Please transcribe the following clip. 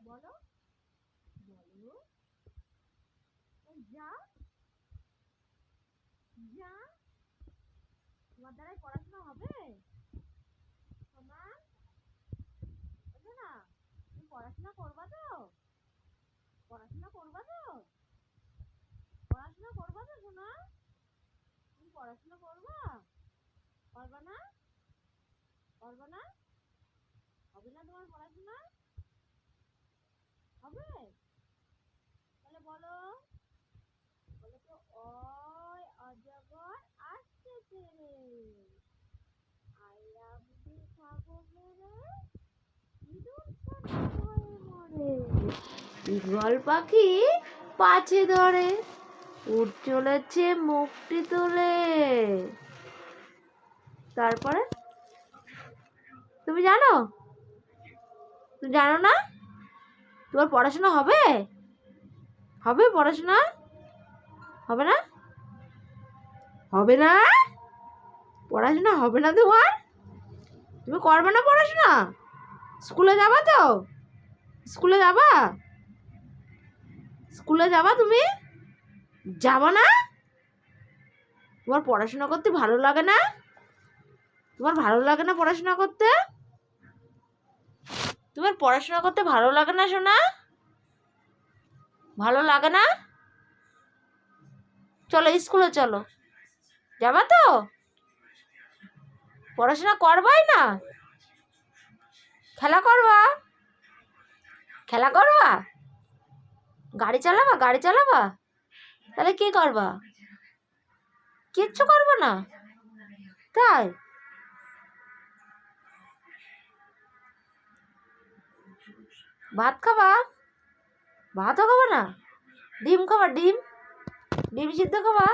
বলো বলো যা যা তোমার দ্বারাই পড়াশোনা হবে সোনা বুঝো না তুমি পড়াশোনা করবা তো পড়াশোনা করবা তো পড়াশোনা করবা তো সোনা তুমি পড়াশোনা করবা করবা না করবা না হবে না তোমার পড়াশোনা হবে তাহলে বলো বলো তো ওই অজগর আসতেছে রে আইরাবুটি খাবো মেরে ইঁদুর ছানা ভয়ে মরে ঈগল পাখি পাছে ধরে উড় চলেছে মুখটি তুলে তারপরে তুমি জানো তুমি জানো না তোমার পড়াশোনা হবে হবে পড়াশোনা হবে না হবে না পড়াশোনা হবে না তোমার তুমি করবে না পড়াশোনা স্কুলে যাবা তো স্কুলে যাবা স্কুলে যাবা তুমি যাবা না তোমার পড়াশোনা করতে ভালো লাগে না তোমার ভালো লাগে না পড়াশোনা করতে তোমার পড়াশোনা করতে ভালো লাগে না সোনা ভালো লাগে না চলো স্কুলে চলো যাবা তো পড়াশোনা করবাই না খেলা করবা খেলা করবা গাড়ি চালাবা তাহলে কি করবা কিচ্ছু করবো না তাই ভাত খাবা ভাতও খাবা না ডিম খাবা ডিম ডিম সিদ্ধ খাবা